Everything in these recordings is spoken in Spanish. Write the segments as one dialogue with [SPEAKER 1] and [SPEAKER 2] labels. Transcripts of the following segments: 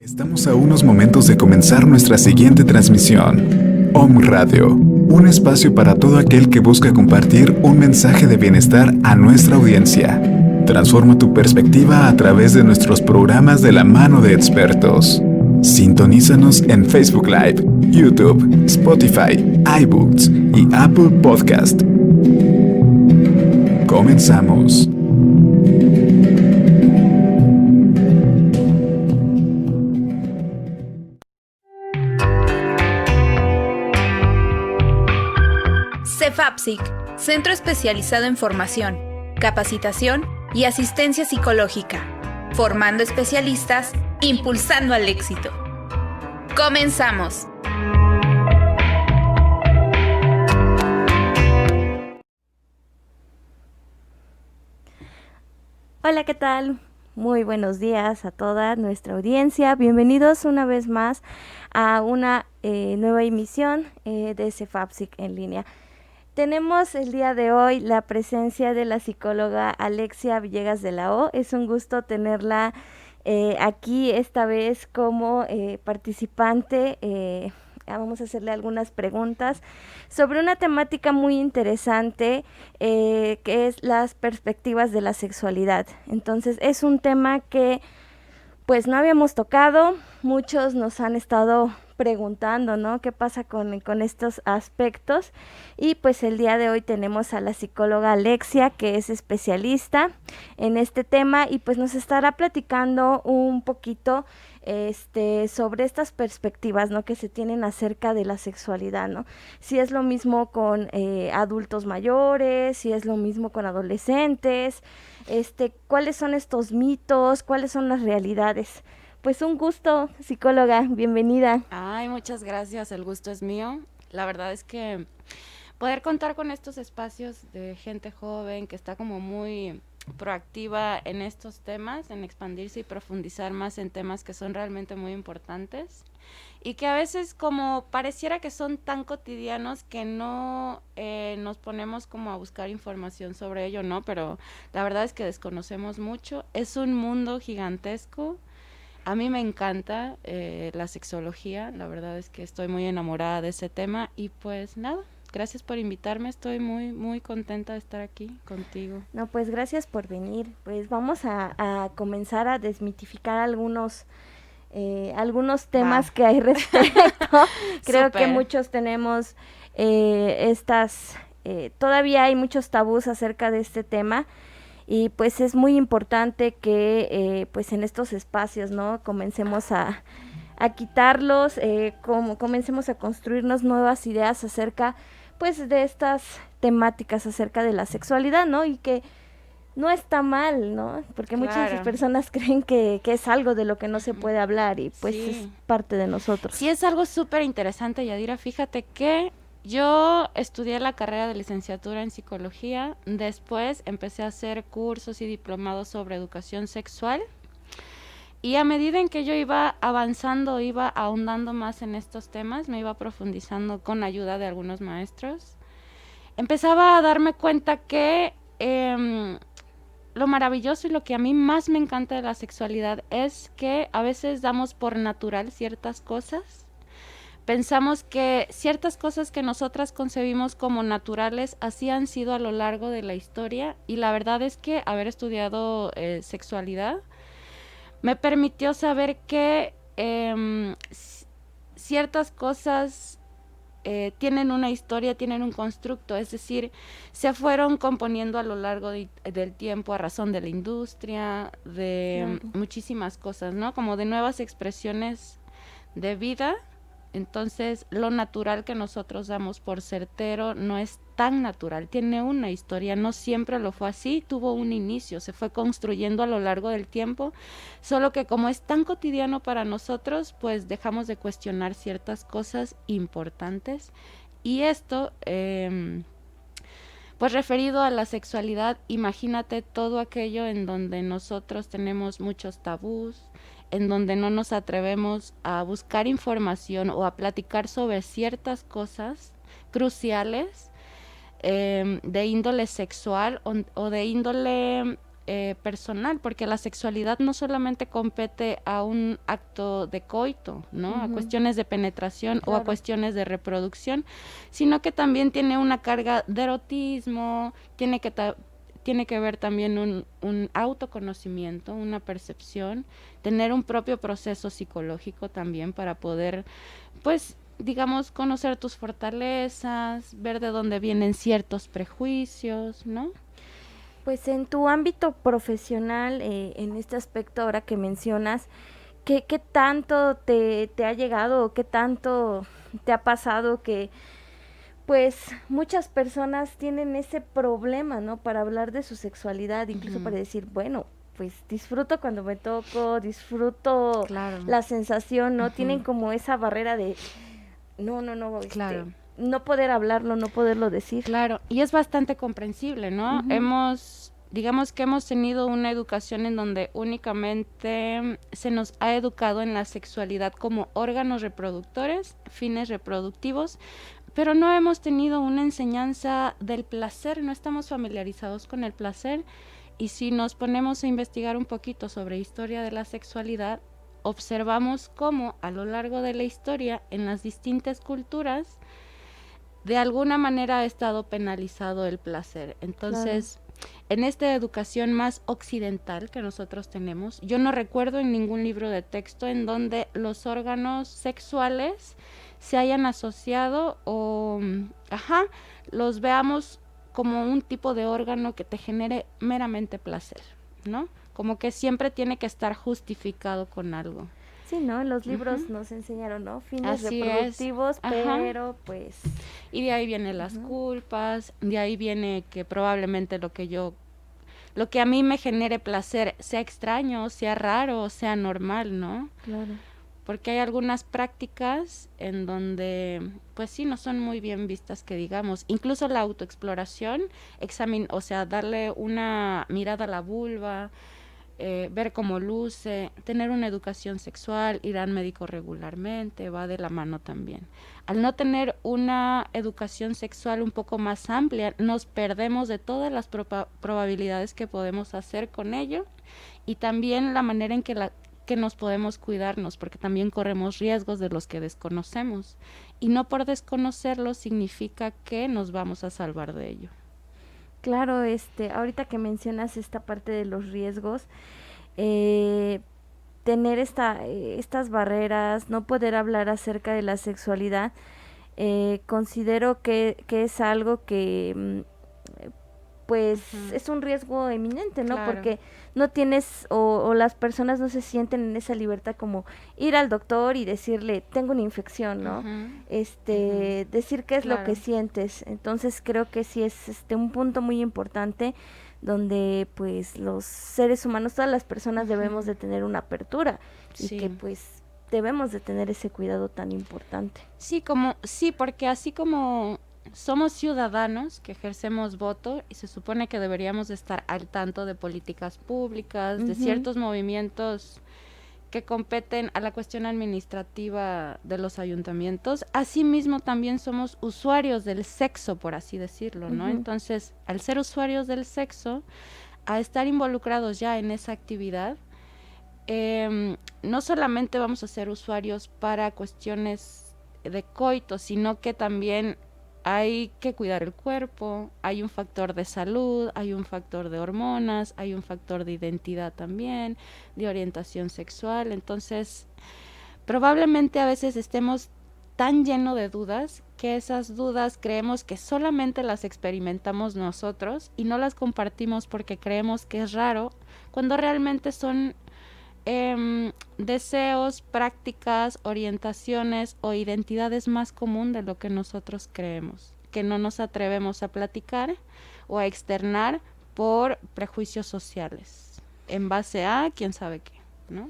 [SPEAKER 1] Estamos a unos momentos de comenzar nuestra siguiente transmisión. Om Radio, un espacio para todo aquel que busca compartir un mensaje de bienestar a nuestra audiencia. Transforma tu perspectiva a través de nuestros programas de la mano de expertos. Sintonízanos en Facebook Live, YouTube, Spotify, iBooks y Apple Podcast. Comenzamos.
[SPEAKER 2] CEFAPSIC, Centro Especializado en Formación, Capacitación y Asistencia Psicológica, formando especialistas, impulsando al éxito. ¡Comenzamos!
[SPEAKER 3] Hola, ¿qué tal? Muy buenos días a toda nuestra audiencia. Bienvenidos una vez más a una nueva emisión de CEFAPSIC en línea. Tenemos el día de hoy la presencia de la psicóloga Alexia Villegas de la O. Es un gusto tenerla aquí esta vez como participante. Vamos a hacerle algunas preguntas sobre una temática muy interesante que es las perspectivas de la sexualidad. Entonces es un tema que pues no habíamos tocado, muchos nos han estado preguntando, ¿no? ¿Qué pasa con estos aspectos? Y pues el día de hoy tenemos a la psicóloga Alexia, que es especialista en este tema y pues nos estará platicando un poquito sobre estas perspectivas, ¿no? Que se tienen acerca de la sexualidad, ¿no? Si es lo mismo con adultos mayores, si es lo mismo con adolescentes, ¿cuáles son estos mitos? ¿Cuáles son las realidades? Pues un gusto, psicóloga, bienvenida.
[SPEAKER 4] Ay, muchas gracias, el gusto es mío. La verdad es que poder contar con estos espacios de gente joven que está como muy proactiva en estos temas, en expandirse y profundizar más en temas que son realmente muy importantes y que a veces como pareciera que son tan cotidianos que no nos ponemos como a buscar información sobre ello, ¿no? Pero la verdad es que desconocemos mucho, es un mundo gigantesco. A mí me encanta la sexología, la verdad es que estoy muy enamorada de ese tema y pues nada, gracias por invitarme, estoy muy muy contenta de estar aquí contigo.
[SPEAKER 3] No, pues gracias por venir. Pues vamos a comenzar a desmitificar algunos temas que hay respecto. Creo que muchos tenemos todavía hay muchos tabús acerca de este tema. Y pues es muy importante que pues en estos espacios, ¿no? Comencemos a quitarlos, comencemos a construirnos nuevas ideas acerca pues de estas temáticas acerca de la sexualidad, ¿no? Y que no está mal, ¿no? Porque muchas personas creen que es algo de lo que no se puede hablar y pues sí, es parte de nosotros.
[SPEAKER 4] Sí, es algo súper interesante, Yadira. Fíjate que yo estudié la carrera de licenciatura en psicología, después empecé a hacer cursos y diplomados sobre educación sexual y a medida en que yo iba avanzando, iba ahondando más en estos temas, me iba profundizando con ayuda de algunos maestros, empezaba a darme cuenta que lo maravilloso y lo que a mí más me encanta de la sexualidad es que a veces damos por natural ciertas cosas. Pensamos que ciertas cosas que nosotras concebimos como naturales así han sido a lo largo de la historia y la verdad es que haber estudiado sexualidad me permitió saber que ciertas cosas tienen una historia, tienen un constructo, es decir, se fueron componiendo a lo largo del tiempo a razón de la industria, de muchísimas cosas, ¿no? Como de nuevas expresiones de vida. Entonces, lo natural que nosotros damos por certero no es tan natural, tiene una historia, no siempre lo fue así, tuvo un inicio, se fue construyendo a lo largo del tiempo, solo que como es tan cotidiano para nosotros, pues dejamos de cuestionar ciertas cosas importantes y esto, pues referido a la sexualidad, imagínate todo aquello en donde nosotros tenemos muchos tabús, en donde no nos atrevemos a buscar información o a platicar sobre ciertas cosas cruciales de índole sexual o de índole personal, porque la sexualidad no solamente compete a un acto de coito, ¿no? A cuestiones de penetración o a cuestiones de reproducción, sino que también tiene una carga de erotismo, tiene que ver también un autoconocimiento, una percepción, tener un propio proceso psicológico también para poder, pues, digamos, conocer tus fortalezas, ver de dónde vienen ciertos prejuicios, ¿no?
[SPEAKER 3] Pues en tu ámbito profesional, en este aspecto ahora que mencionas, ¿qué tanto te ha llegado o qué tanto te ha pasado que pues muchas personas tienen ese problema, ¿no? Para hablar de su sexualidad, incluso para decir, bueno, pues disfruto cuando me toco, disfruto la sensación, ¿no? Tienen como esa barrera de, no, no poder hablarlo, no poderlo decir.
[SPEAKER 4] Claro, y es bastante comprensible, ¿no? Digamos que hemos tenido una educación en donde únicamente se nos ha educado en la sexualidad como órganos reproductores, fines reproductivos, pero no hemos tenido una enseñanza del placer, no estamos familiarizados con el placer, y si nos ponemos a investigar un poquito sobre historia de la sexualidad, observamos cómo a lo largo de la historia, en las distintas culturas, de alguna manera ha estado penalizado el placer. Entonces, en esta educación más occidental que nosotros tenemos, yo no recuerdo en ningún libro de texto en donde los órganos sexuales se hayan asociado o, los veamos como un tipo de órgano que te genere meramente placer, ¿no? Como que siempre tiene que estar justificado con algo.
[SPEAKER 3] Sí, ¿no? En los libros nos enseñaron, ¿no? Fines reproductivos, pero pues...
[SPEAKER 4] Y de ahí vienen las culpas, de ahí viene que probablemente lo que a mí me genere placer sea extraño, sea raro, sea normal, ¿no?
[SPEAKER 3] Claro.
[SPEAKER 4] Porque hay algunas prácticas en donde, pues sí, no son muy bien vistas, que digamos. Incluso la autoexploración, o sea, darle una mirada a la vulva, ver cómo luce, tener una educación sexual, ir al médico regularmente, va de la mano también. Al no tener una educación sexual un poco más amplia, nos perdemos de todas las probabilidades que podemos hacer con ello, y también la manera en que nos podemos cuidarnos, porque también corremos riesgos de los que desconocemos, y no por desconocerlos significa que nos vamos a salvar de ello.
[SPEAKER 3] Claro, ahorita que mencionas esta parte de los riesgos, tener estas barreras, no poder hablar acerca de la sexualidad, considero que es algo que pues es un riesgo eminente, ¿no?
[SPEAKER 4] Claro.
[SPEAKER 3] Porque no tienes o las personas no se sienten en esa libertad como ir al doctor y decirle, tengo una infección, ¿no? Decir qué es lo que sientes. Entonces creo que sí es un punto muy importante donde pues los seres humanos, todas las personas debemos de tener una apertura y que pues debemos de tener ese cuidado tan importante.
[SPEAKER 4] Sí, porque así como somos ciudadanos que ejercemos voto y se supone que deberíamos de estar al tanto de políticas públicas, de ciertos movimientos que competen a la cuestión administrativa de los ayuntamientos, asimismo también somos usuarios del sexo, por así decirlo, ¿no? Entonces, al ser usuarios del sexo, a estar involucrados ya en esa actividad, no solamente vamos a ser usuarios para cuestiones de coito, sino que también hay que cuidar el cuerpo, hay un factor de salud, hay un factor de hormonas, hay un factor de identidad también, de orientación sexual. Entonces, probablemente a veces estemos tan llenos de dudas que esas dudas creemos que solamente las experimentamos nosotros y no las compartimos porque creemos que es raro, cuando realmente son deseos, prácticas, orientaciones o identidades más común de lo que nosotros creemos, que no nos atrevemos a platicar o a externar por prejuicios sociales, en base a quién sabe qué, ¿no?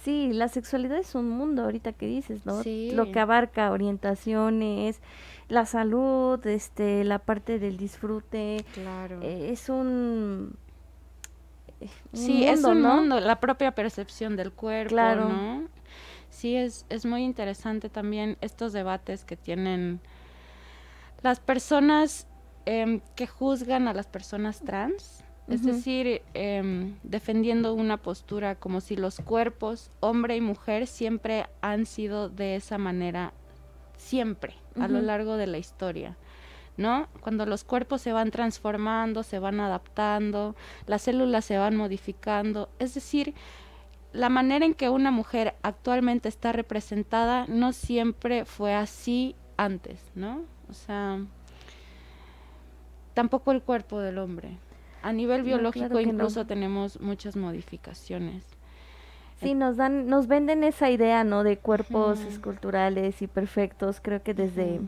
[SPEAKER 3] Sí, la sexualidad es un mundo, ahorita que dices, ¿no?
[SPEAKER 4] Sí.
[SPEAKER 3] Lo que abarca orientaciones, la salud, la parte del disfrute.
[SPEAKER 4] Claro.
[SPEAKER 3] Es un
[SPEAKER 4] sí,
[SPEAKER 3] mundo,
[SPEAKER 4] es un
[SPEAKER 3] ¿no?
[SPEAKER 4] mundo, la propia percepción del cuerpo,
[SPEAKER 3] Claro.
[SPEAKER 4] ¿no? Sí, es muy interesante también estos debates que tienen las personas que juzgan a las personas trans, Es decir, defendiendo una postura como si los cuerpos, hombre y mujer, siempre han sido de esa manera, siempre, a lo largo de la historia, ¿no? Cuando los cuerpos se van transformando, se van adaptando, las células se van modificando, es decir, la manera en que una mujer actualmente está representada no siempre fue así antes, ¿no? O sea, tampoco el cuerpo del hombre. A nivel biológico claro incluso tenemos muchas modificaciones.
[SPEAKER 3] Sí, nos venden esa idea, ¿no? De cuerpos esculturales y perfectos, creo que desde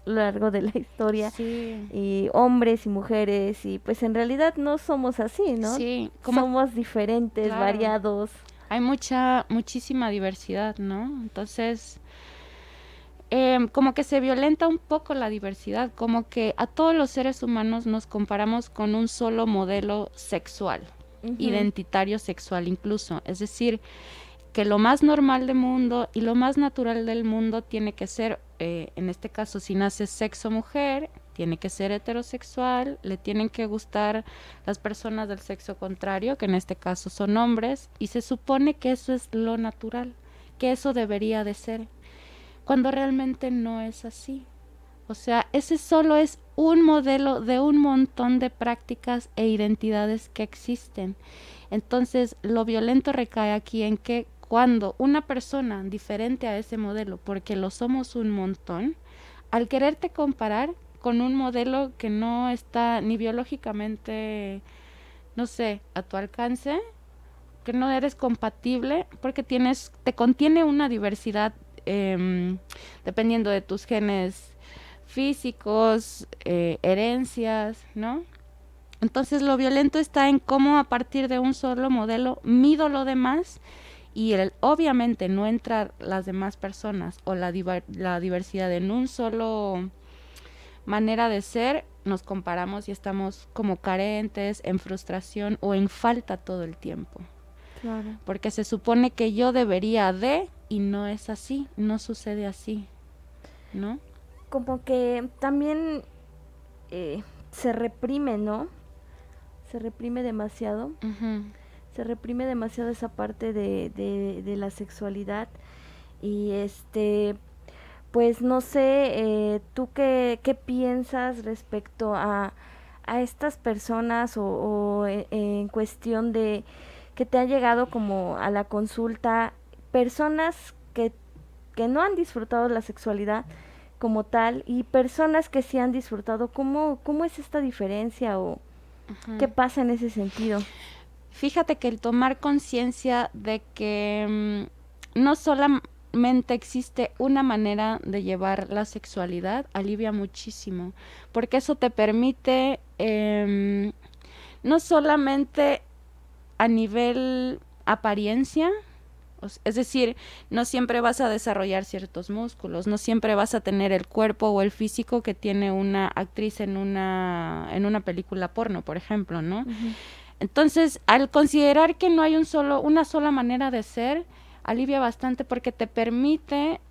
[SPEAKER 3] lo largo de la historia.
[SPEAKER 4] Sí.
[SPEAKER 3] Y hombres y mujeres, y pues en realidad no somos así, ¿no?
[SPEAKER 4] Sí.
[SPEAKER 3] Somos diferentes, claro, variados.
[SPEAKER 4] Hay muchísima diversidad, ¿no? Entonces, como que se violenta un poco la diversidad, como que a todos los seres humanos nos comparamos con un solo modelo sexual, identitario sexual incluso, es decir, que lo más normal del mundo y lo más natural del mundo tiene que ser, en este caso si naces sexo mujer, tiene que ser heterosexual, le tienen que gustar las personas del sexo contrario, que en este caso son hombres, y se supone que eso es lo natural, que eso debería de ser, cuando realmente no es así. O sea, ese solo es un modelo de un montón de prácticas e identidades que existen. Entonces, lo violento recae aquí en que cuando una persona diferente a ese modelo, porque lo somos un montón, al quererte comparar con un modelo que no está ni biológicamente, no sé, a tu alcance, que no eres compatible, porque te contiene una diversidad dependiendo de tus genes físicos, herencias, ¿no? Entonces lo violento está en cómo a partir de un solo modelo mido lo demás y obviamente no entrar las demás personas o la diversidad en un solo manera de ser, nos comparamos y estamos como carentes, en frustración o en falta todo el tiempo.
[SPEAKER 3] Claro.
[SPEAKER 4] Porque se supone que yo debería de, y no es así, no sucede así, ¿no?
[SPEAKER 3] Como que también se reprime, ¿no? Se reprime demasiado. Se reprime demasiado esa parte de la sexualidad. Y pues no sé, ¿tú qué piensas respecto a estas personas o en cuestión de que te ha llegado como a la consulta, personas que no han disfrutado la sexualidad como tal y personas que sí han disfrutado? ¿Cómo es esta diferencia o qué pasa en ese sentido?
[SPEAKER 4] Fíjate que el tomar conciencia de que no solamente existe una manera de llevar la sexualidad alivia muchísimo, porque eso te permite no solamente a nivel apariencia, es decir, no siempre vas a desarrollar ciertos músculos, no siempre vas a tener el cuerpo o el físico que tiene una actriz en una película porno, por ejemplo, ¿no? Entonces, al considerar que no hay una sola manera de ser, alivia bastante porque te permite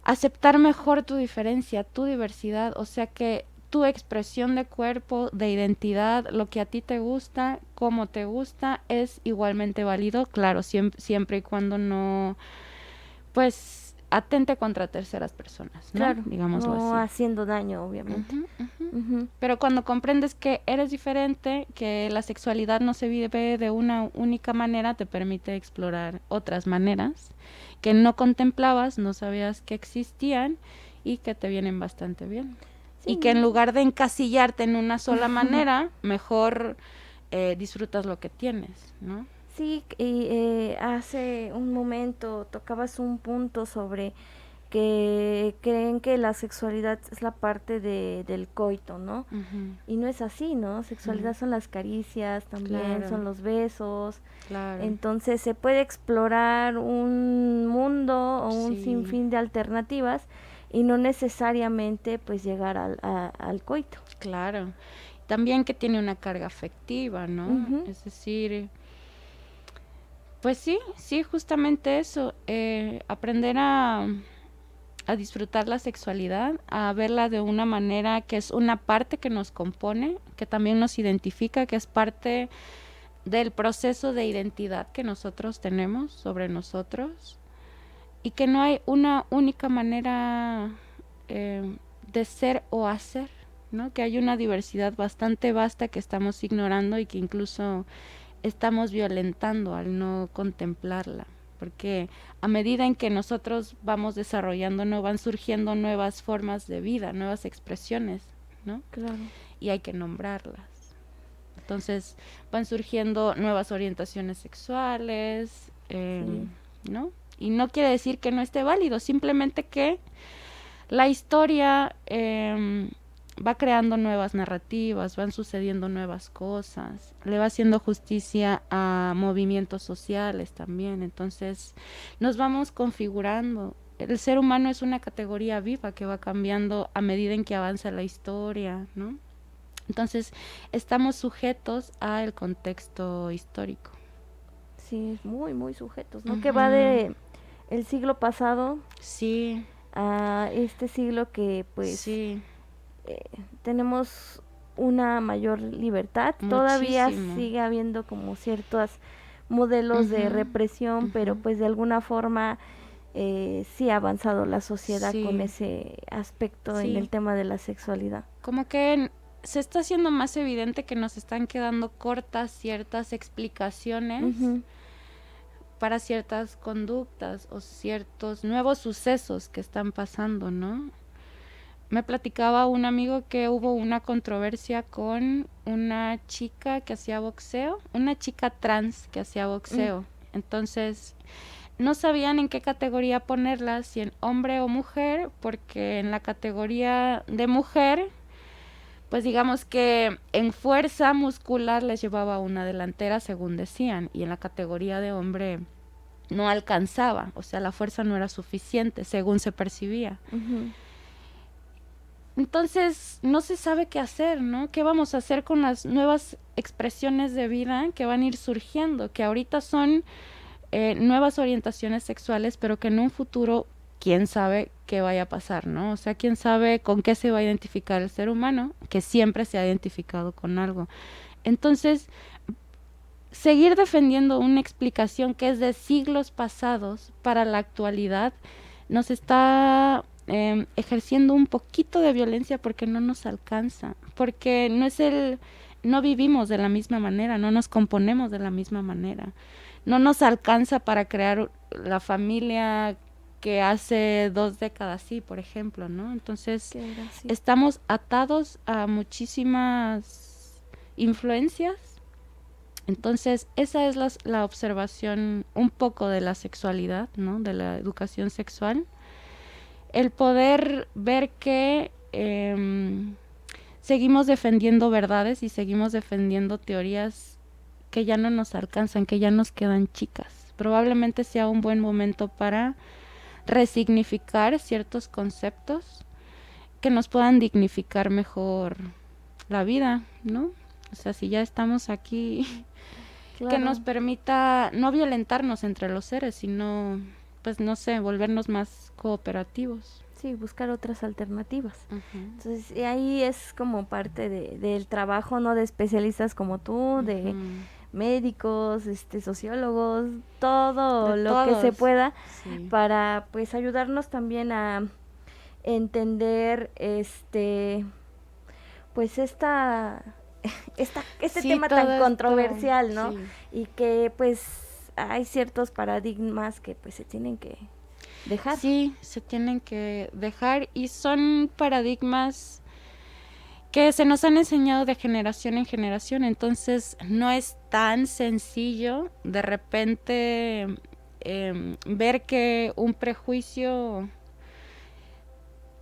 [SPEAKER 4] aceptar mejor tu diferencia, tu diversidad, o sea que tu expresión de cuerpo, de identidad, lo que a ti te gusta, cómo te gusta, es igualmente válido, claro, siempre y cuando no, pues, atente contra terceras personas, ¿no?
[SPEAKER 3] Claro,
[SPEAKER 4] digámoslo
[SPEAKER 3] no
[SPEAKER 4] así.
[SPEAKER 3] haciendo daño, obviamente.
[SPEAKER 4] Pero cuando comprendes que eres diferente, que la sexualidad no se vive de una única manera, te permite explorar otras maneras que no contemplabas, no sabías que existían y que te vienen bastante bien. Sí. Y que en lugar de encasillarte en una sola manera, mejor disfrutas lo que tienes, ¿no?
[SPEAKER 3] Sí, y hace un momento tocabas un punto sobre que creen que la sexualidad es la parte del coito, ¿no? Y no es así, ¿no? Sexualidad son las caricias, también son los besos.
[SPEAKER 4] Claro.
[SPEAKER 3] Entonces se puede explorar un mundo o un sinfín de alternativas y no necesariamente pues llegar al coito.
[SPEAKER 4] Claro. También que tiene una carga afectiva, ¿no? Es decir, pues sí, justamente eso, aprender a a disfrutar la sexualidad, a verla de una manera que es una parte que nos compone, que también nos identifica, que es parte del proceso de identidad que nosotros tenemos sobre nosotros, y que no hay una única manera de ser o hacer, ¿no? Que hay una diversidad bastante vasta que estamos ignorando y que incluso estamos violentando al no contemplarla, porque a medida en que nosotros vamos desarrollándonos van surgiendo nuevas formas de vida, nuevas expresiones, ¿no?
[SPEAKER 3] Claro.
[SPEAKER 4] Y hay que nombrarlas. Entonces van surgiendo nuevas orientaciones sexuales, ¿no? Y no quiere decir que no esté válido, simplemente que la historia va creando nuevas narrativas, van sucediendo nuevas cosas, le va haciendo justicia a movimientos sociales también, entonces nos vamos configurando. El ser humano es una categoría viva que va cambiando a medida en que avanza la historia, ¿no? Entonces estamos sujetos al contexto histórico.
[SPEAKER 3] Sí, muy, muy sujetos, ¿no? Que va de el siglo pasado
[SPEAKER 4] sí,
[SPEAKER 3] a este siglo que pues
[SPEAKER 4] sí,
[SPEAKER 3] tenemos una mayor libertad.
[SPEAKER 4] Muchísimo.
[SPEAKER 3] Todavía sigue habiendo como ciertos modelos de represión, pero pues de alguna forma sí ha avanzado la sociedad con ese aspecto en el tema de la sexualidad.
[SPEAKER 4] Como que se está haciendo más evidente que nos están quedando cortas ciertas explicaciones para ciertas conductas o ciertos nuevos sucesos que están pasando, ¿no? Me platicaba un amigo que hubo una controversia con una chica que hacía boxeo, una chica trans que hacía boxeo. Entonces, no sabían en qué categoría ponerla, si en hombre o mujer, porque en la categoría de mujer, pues digamos que en fuerza muscular les llevaba una delantera, según decían, y en la categoría de hombre no alcanzaba, o sea, la fuerza no era suficiente, según se percibía. Entonces, no se sabe qué hacer, ¿no? ¿Qué vamos a hacer con las nuevas expresiones de vida que van a ir surgiendo? Que ahorita son nuevas orientaciones sexuales, pero que en un futuro, quién sabe qué vaya a pasar, ¿no? O sea, quién sabe con qué se va a identificar el ser humano, que siempre se ha identificado con algo. Entonces, seguir defendiendo una explicación que es de siglos pasados para la actualidad nos está ejerciendo un poquito de violencia porque no nos alcanza, porque no vivimos de la misma manera, no nos componemos de la misma manera, no nos alcanza para crear la familia que hace 2 décadas, sí, por ejemplo, ¿no? Entonces estamos atados a muchísimas influencias. Entonces, esa es la observación un poco de la sexualidad, ¿no? De la educación sexual. El poder ver que seguimos defendiendo verdades y seguimos defendiendo teorías que ya no nos alcanzan, que ya nos quedan chicas. Probablemente sea un buen momento para resignificar ciertos conceptos que nos puedan dignificar mejor la vida, ¿no? O sea, si ya estamos aquí, que nos permita no violentarnos entre los seres, sino, pues no sé, volvernos más cooperativos.
[SPEAKER 3] Sí, buscar otras alternativas. Entonces, ahí es como parte del trabajo, ¿no? De especialistas como tú, de médicos, sociólogos, todo lo todos. Que se pueda, para pues ayudarnos también a entender pues este tema tan controversial, ¿no? Y que pues hay ciertos paradigmas que pues se tienen que dejar.
[SPEAKER 4] Sí, se tienen que dejar, y son paradigmas que se nos han enseñado de generación en generación, entonces no es tan sencillo de repente ver que un prejuicio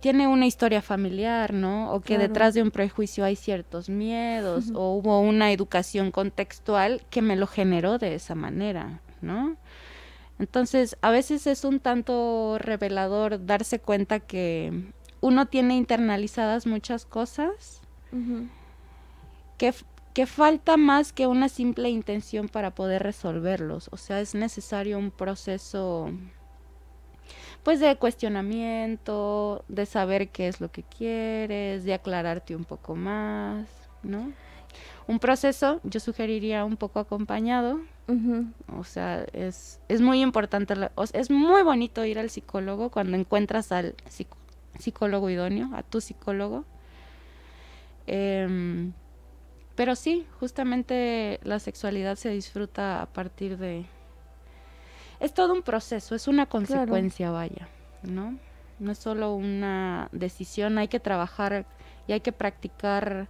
[SPEAKER 4] tiene una historia familiar, ¿no? O que detrás de un prejuicio hay ciertos miedos, o hubo una educación contextual que me lo generó de esa manera, ¿no? Entonces, a veces es un tanto revelador darse cuenta que uno tiene internalizadas muchas cosas, que falta más que una simple intención para poder resolverlos. O sea, es necesario un proceso pues de cuestionamiento, de saber qué es lo que quieres, de aclararte un poco más, ¿no? Un proceso, yo sugeriría un poco acompañado. O sea, es muy importante, es muy bonito ir al psicólogo cuando encuentras al psicólogo idóneo, a tu psicólogo. Pero sí, justamente la sexualidad se disfruta a partir de... Es todo un proceso, es una consecuencia, vaya, ¿no? No es solo una decisión, hay que trabajar y hay que practicar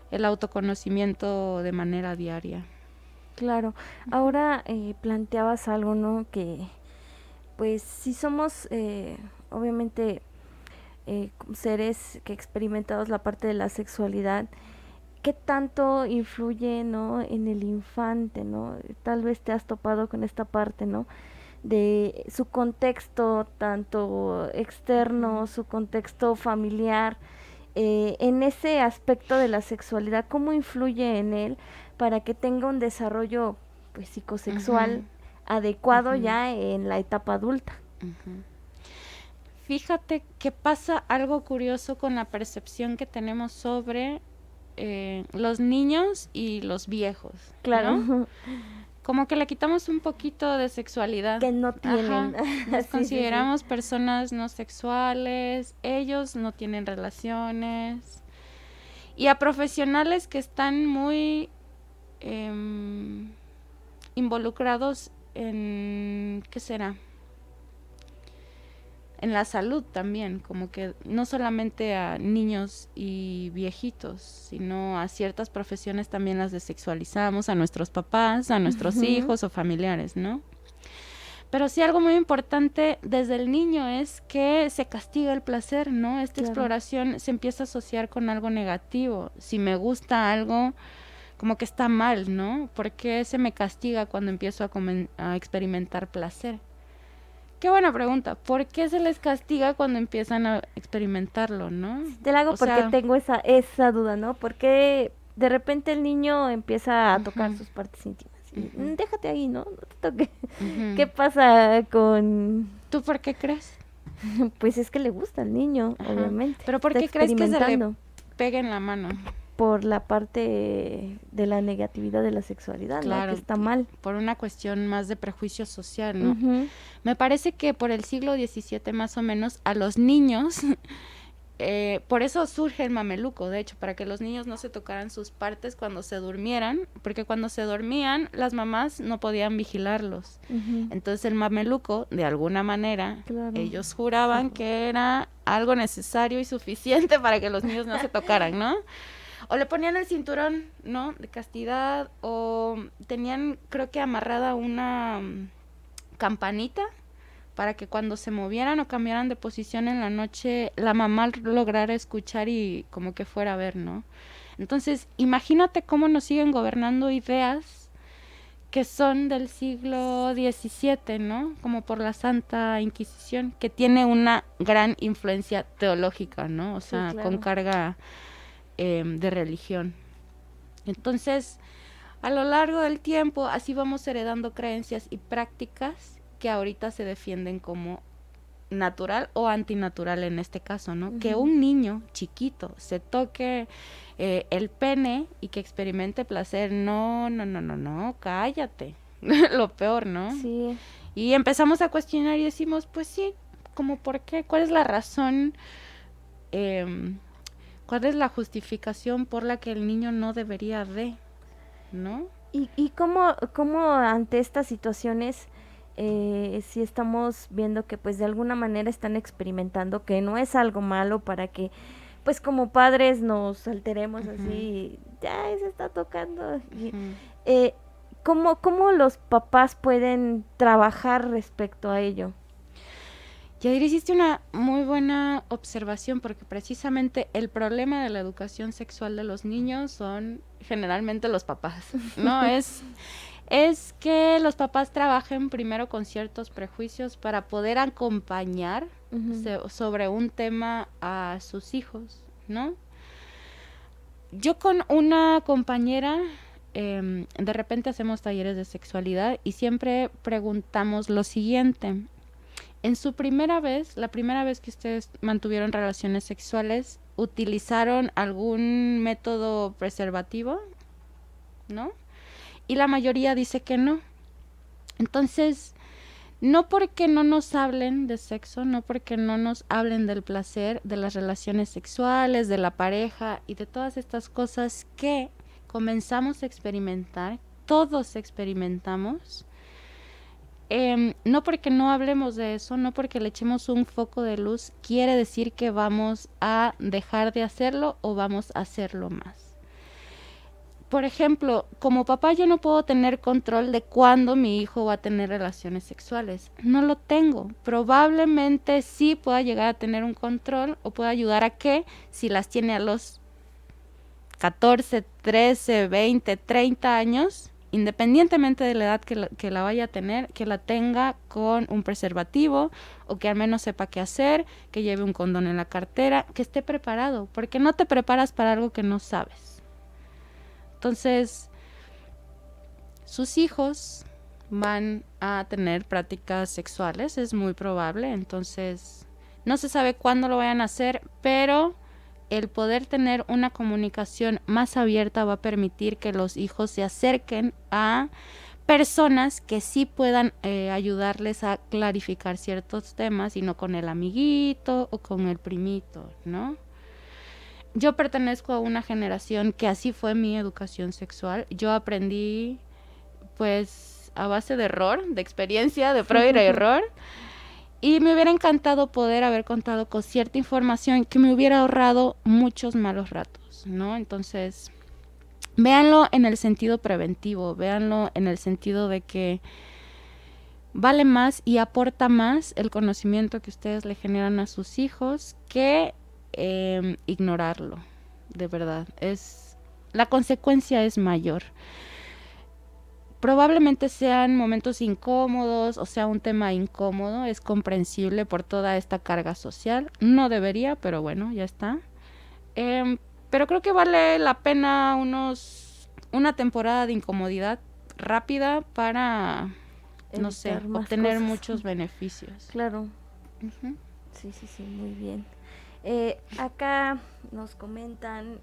[SPEAKER 4] el autoconocimiento de manera diaria.
[SPEAKER 3] Claro. Ahora planteabas algo, ¿no? Que pues si somos obviamente seres que experimentamos la parte de la sexualidad, ¿qué tanto influye, ¿no? En el infante, ¿no? Tal vez te has topado con esta parte, ¿no? De su contexto tanto externo, su contexto familiar, en ese aspecto de la sexualidad, ¿cómo influye en él para que tenga un desarrollo pues psicosexual adecuado ya en la etapa adulta?
[SPEAKER 4] Fíjate que pasa algo curioso con la percepción que tenemos sobre los niños y los viejos.
[SPEAKER 3] Claro.
[SPEAKER 4] ¿No? Como que le quitamos un poquito de sexualidad.
[SPEAKER 3] Que no tienen.
[SPEAKER 4] Los
[SPEAKER 3] Sí,
[SPEAKER 4] consideramos
[SPEAKER 3] sí.
[SPEAKER 4] personas no sexuales, ellos no tienen relaciones. Y a profesionales que están muy involucrados en, ¿qué será? En la salud también, como que no solamente a niños y viejitos, sino a ciertas profesiones también las desexualizamos, a nuestros papás, a nuestros hijos o familiares, ¿no? Pero sí algo muy importante desde el niño es que se castiga el placer, ¿no? Esta exploración se empieza a asociar con algo negativo. Si me gusta algo, como que está mal, ¿no? ¿Por qué se me castiga cuando empiezo a experimentar placer? Qué buena pregunta. ¿Por qué se les castiga cuando empiezan a experimentarlo, no?
[SPEAKER 3] Te la hago porque tengo esa duda, ¿no? Porque de repente el niño empieza a tocar sus partes íntimas. Déjate ahí, ¿no? No te toques. ¿Qué pasa con...?
[SPEAKER 4] ¿Tú por qué crees?
[SPEAKER 3] Pues es que le gusta al niño, obviamente.
[SPEAKER 4] ¿Pero por qué crees que se le pega en la mano?
[SPEAKER 3] Por la parte de la negatividad de la sexualidad,
[SPEAKER 4] claro,
[SPEAKER 3] ¿no? Que está mal.
[SPEAKER 4] Por una cuestión más de prejuicio social, ¿no? Me parece que por el siglo XVII más o menos a los niños, por eso surge el mameluco, de hecho, para que los niños no se tocaran sus partes cuando se durmieran, porque cuando se dormían las mamás no podían vigilarlos. Entonces el mameluco, de alguna manera, ellos juraban que era algo necesario y suficiente para que los niños no se tocaran, ¿no? O le ponían el cinturón, ¿no? De castidad, o tenían, creo que amarrada una campanita para que cuando se movieran o cambiaran de posición en la noche, la mamá lograra escuchar y como que fuera a ver, ¿no? Entonces, imagínate cómo nos siguen gobernando ideas que son del siglo XVII, ¿no? Como por la Santa Inquisición, que tiene una gran influencia teológica, ¿no? O sea, sí, claro, con carga de religión. Entonces, a lo largo del tiempo, así vamos heredando creencias y prácticas que ahorita se defienden como natural o antinatural en este caso, ¿no? Que un niño chiquito se toque el pene y que experimente placer, no, cállate. Lo peor, ¿no?
[SPEAKER 3] Sí.
[SPEAKER 4] Y empezamos a cuestionar y decimos, pues sí, ¿cómo por qué? ¿Cuál es la razón? ¿Cuál es la justificación por la que el niño no debería de, ¿no?
[SPEAKER 3] ¿Y cómo ante estas situaciones, si estamos viendo que pues de alguna manera están experimentando, que no es algo malo para que pues como padres nos alteremos así, ya se está tocando? ¿Cómo los papás pueden trabajar respecto a ello?
[SPEAKER 4] Yadira, hiciste una muy buena observación porque precisamente el problema de la educación sexual de los niños son generalmente los papás, ¿no? es que los papás trabajen primero con ciertos prejuicios para poder acompañar sobre un tema a sus hijos, ¿no? Yo con una compañera de repente hacemos talleres de sexualidad y siempre preguntamos lo siguiente: en su primera vez, la primera vez que ustedes mantuvieron relaciones sexuales, ¿utilizaron algún método preservativo? ¿No? Y la mayoría dice que no. Entonces, no porque no nos hablen de sexo, no porque no nos hablen del placer, de las relaciones sexuales, de la pareja y de todas estas cosas que comenzamos a experimentar, todos experimentamos, no porque no hablemos de eso, no porque le echemos un foco de luz, quiere decir que vamos a dejar de hacerlo o vamos a hacerlo más. Por ejemplo, como papá yo no puedo tener control de cuándo mi hijo va a tener relaciones sexuales. No lo tengo. Probablemente sí pueda llegar a tener un control o pueda ayudar a que si las tiene a los 14, 13, 20, 30 años, independientemente de la edad que la vaya a tener, que la tenga con un preservativo o que al menos sepa qué hacer, que lleve un condón en la cartera, que esté preparado, porque no te preparas para algo que no sabes. Entonces, sus hijos van a tener prácticas sexuales, es muy probable, entonces no se sabe cuándo lo vayan a hacer, pero el poder tener una comunicación más abierta va a permitir que los hijos se acerquen a personas que sí puedan ayudarles a clarificar ciertos temas y no con el amiguito o con el primito, ¿no? Yo pertenezco a una generación que así fue mi educación sexual. Yo aprendí pues a base de error, de experiencia, de prueba y error. Y me hubiera encantado poder haber contado con cierta información que me hubiera ahorrado muchos malos ratos, ¿no? Entonces, véanlo en el sentido preventivo, véanlo en el sentido de que vale más y aporta más el conocimiento que ustedes le generan a sus hijos que ignorarlo, de verdad. La consecuencia es mayor. Probablemente sean momentos incómodos, o sea, un tema incómodo, es comprensible por toda esta carga social. No debería, pero bueno, ya está. Pero creo que vale la pena una temporada de incomodidad rápida para, no sé, obtener muchos beneficios.
[SPEAKER 3] Claro. Uh-huh. Sí, muy bien. Acá nos comentan,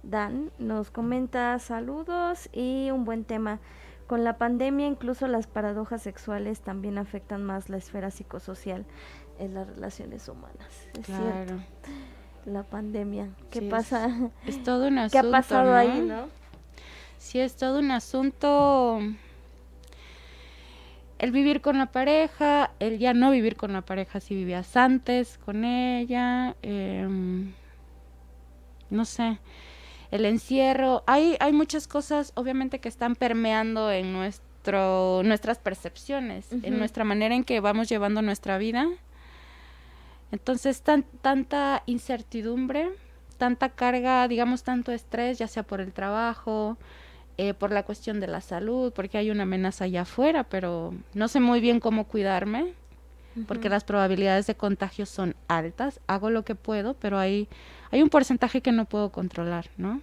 [SPEAKER 3] Dan nos comenta saludos y un buen tema. Con la pandemia incluso las paradojas sexuales también afectan más la esfera psicosocial en las relaciones humanas. Es cierto. La pandemia. ¿Qué pasa?
[SPEAKER 4] Es todo un asunto.
[SPEAKER 3] ¿Qué ha pasado, ¿no? Ahí, no?
[SPEAKER 4] Sí, es todo un asunto. El vivir con la pareja, el ya no vivir con la pareja si vivías antes con ella, no sé, el encierro. Hay muchas cosas obviamente que están permeando en nuestras percepciones, uh-huh, en nuestra manera en que vamos llevando nuestra vida. Entonces tanta incertidumbre, tanta carga, digamos tanto estrés, ya sea por el trabajo, por la cuestión de la salud, porque hay una amenaza allá afuera, pero no sé muy bien cómo cuidarme, uh-huh, porque las probabilidades de contagio son altas. Hago lo que puedo, pero hay un porcentaje que no puedo controlar, ¿no?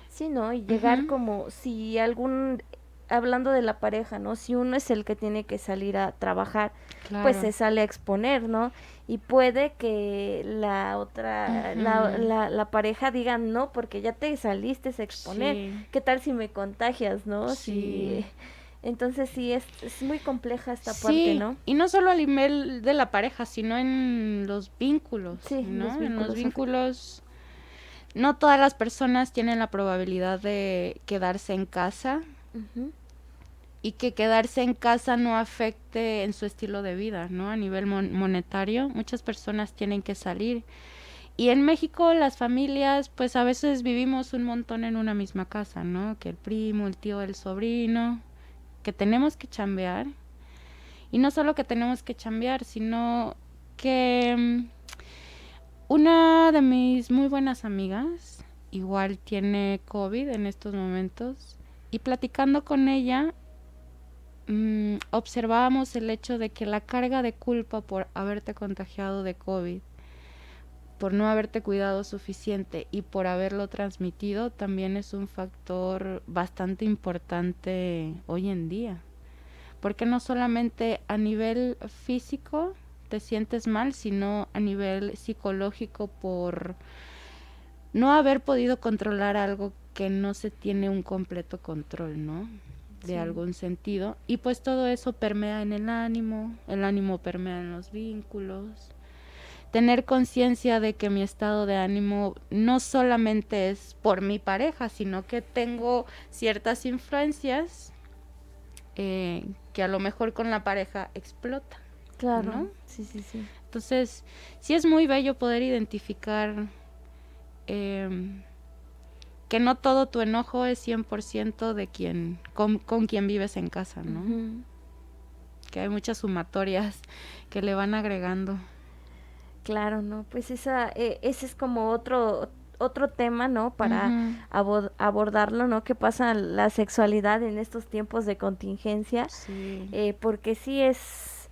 [SPEAKER 3] Sí, ¿no? Y llegar, uh-huh, como si hablando de la pareja, ¿no? Si uno es el que tiene que salir a trabajar, claro, pues se sale a exponer, ¿no? Y puede que la otra, uh-huh, la pareja diga no, porque ya te saliste a exponer. Sí. ¿Qué tal si me contagias, no? Sí. Entonces sí, es muy compleja esta parte, ¿no?
[SPEAKER 4] Y no solo a nivel de la pareja, sino en los vínculos,
[SPEAKER 3] sí,
[SPEAKER 4] ¿no?
[SPEAKER 3] En
[SPEAKER 4] los vínculos, no todas las personas tienen la probabilidad de quedarse en casa, uh-huh, y que quedarse en casa no afecte en su estilo de vida, ¿no? A nivel monetario, muchas personas tienen que salir. Y en México las familias, pues a veces vivimos un montón en una misma casa, ¿no? Que el primo, el tío, el sobrino, que tenemos que chambear. Y no solo que tenemos que chambear, sino que una de mis muy buenas amigas igual tiene COVID en estos momentos. Y platicando con ella, observábamos el hecho de que la carga de culpa por haberte contagiado de COVID, por no haberte cuidado suficiente y por haberlo transmitido, también es un factor bastante importante hoy en día. porque no solamente a nivel físico te sientes mal, sino a nivel psicológico por no haber podido controlar algo que no se tiene un completo control, ¿no? De algún sentido. Y pues todo eso permea en el ánimo permea en los vínculos. Tener conciencia de que mi estado de ánimo no solamente es por mi pareja, sino que tengo ciertas influencias que a lo mejor con la pareja explota.
[SPEAKER 3] Claro,
[SPEAKER 4] ¿no?
[SPEAKER 3] sí.
[SPEAKER 4] Entonces, sí es muy bello poder identificar que no todo tu enojo es 100% de con quien vives en casa, ¿no? Uh-huh. Que hay muchas sumatorias que le van agregando.
[SPEAKER 3] Claro, ¿no? Pues ese es como otro tema, ¿no? Para abordarlo, ¿no? ¿Qué pasa la sexualidad en estos tiempos de contingencia?
[SPEAKER 4] Sí.
[SPEAKER 3] Porque sí es,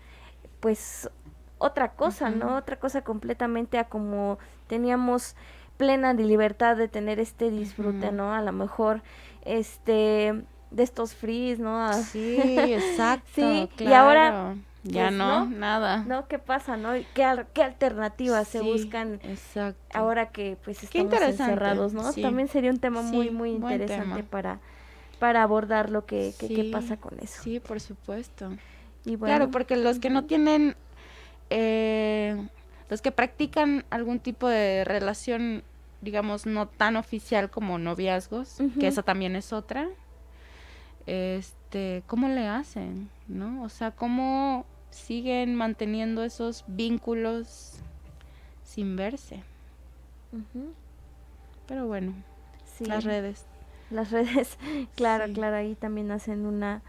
[SPEAKER 3] pues, otra cosa, ¿no? Otra cosa completamente a como teníamos plena de libertad de tener este disfrute, ¿no? A lo mejor, de estos frees, ¿no?
[SPEAKER 4] Sí, exacto,
[SPEAKER 3] sí,
[SPEAKER 4] claro.
[SPEAKER 3] Y ahora
[SPEAKER 4] ya
[SPEAKER 3] pues,
[SPEAKER 4] no, nada.
[SPEAKER 3] ¿No? ¿Qué pasa, no? ¿Qué alternativas se buscan
[SPEAKER 4] exacto.
[SPEAKER 3] ahora que pues estamos encerrados, ¿no?
[SPEAKER 4] Sí.
[SPEAKER 3] También sería un tema muy interesante para abordar lo que qué pasa con eso.
[SPEAKER 4] Sí, por supuesto.
[SPEAKER 3] Y bueno,
[SPEAKER 4] claro, porque los que no tienen, los que practican algún tipo de relación, digamos, no tan oficial como noviazgos, que esa también es otra, ¿cómo le hacen, no? O sea, ¿cómo siguen manteniendo esos vínculos sin verse? Pero bueno, las redes.
[SPEAKER 3] Las redes, claro, ahí también hacen una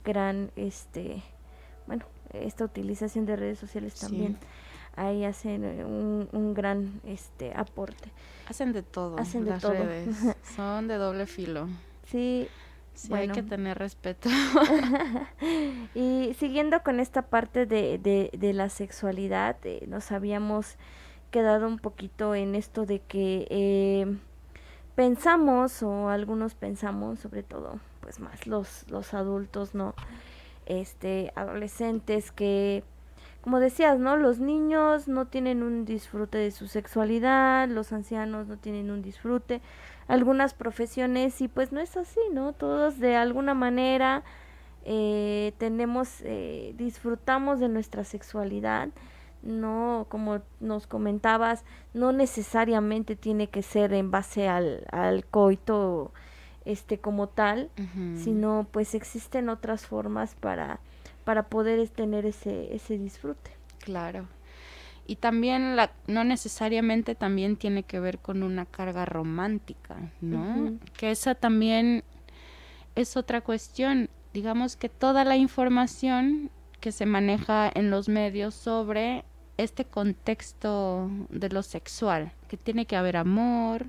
[SPEAKER 3] gran, esta utilización de redes sociales también. Ahí hacen un gran aporte.
[SPEAKER 4] Hacen de todo. Las redes son de doble filo.
[SPEAKER 3] Sí.
[SPEAKER 4] Sí, bueno. Hay que tener respeto.
[SPEAKER 3] Y siguiendo con esta parte de la sexualidad, nos habíamos quedado un poquito en esto de que pensamos, o algunos pensamos, sobre todo, pues más los adultos, ¿no? Adolescentes que, como decías, ¿no? Los niños no tienen un disfrute de su sexualidad, los ancianos no tienen un disfrute, algunas profesiones, y pues no es así, ¿no? Todos de alguna manera disfrutamos de nuestra sexualidad, no, como nos comentabas, no necesariamente tiene que ser en base al coito como tal, sino pues existen otras formas para poder tener ese disfrute.
[SPEAKER 4] Claro. Y también no necesariamente también tiene que ver con una carga romántica, ¿no? Que esa también es otra cuestión. Digamos que toda la información que se maneja en los medios sobre este contexto de lo sexual, que tiene que haber amor,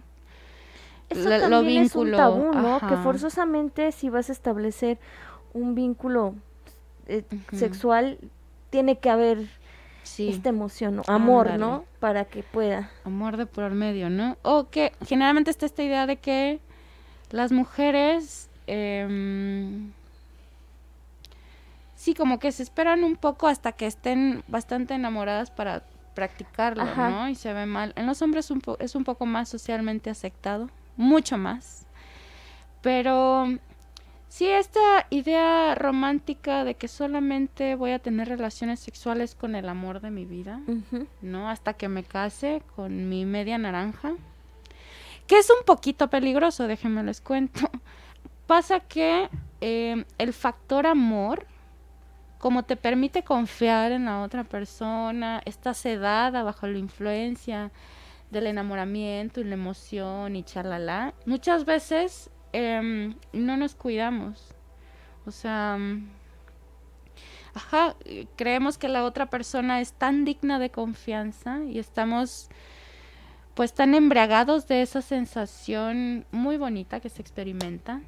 [SPEAKER 3] eso también vínculo, es un tabú, ¿no? Que forzosamente si vas a establecer un vínculo sexual, tiene que haber esta emoción, ¿no? Amor, ¿no? Para que pueda.
[SPEAKER 4] Amor de por medio, ¿no? O que generalmente está esta idea de que las mujeres sí, como que se esperan un poco hasta que estén bastante enamoradas para practicarlo, ¿no? Y se ve mal. En los hombres es un poco más socialmente aceptado, mucho más. Pero sí, esta idea romántica de que solamente voy a tener relaciones sexuales con el amor de mi vida, ¿no? Hasta que me case con mi media naranja, que es un poquito peligroso, déjenme les cuento. Pasa que el factor amor, como te permite confiar en la otra persona, está sedada bajo la influencia del enamoramiento y la emoción y chalala, muchas veces no nos cuidamos. O sea, creemos que la otra persona es tan digna de confianza y estamos pues tan embriagados de esa sensación muy bonita que se experimenta,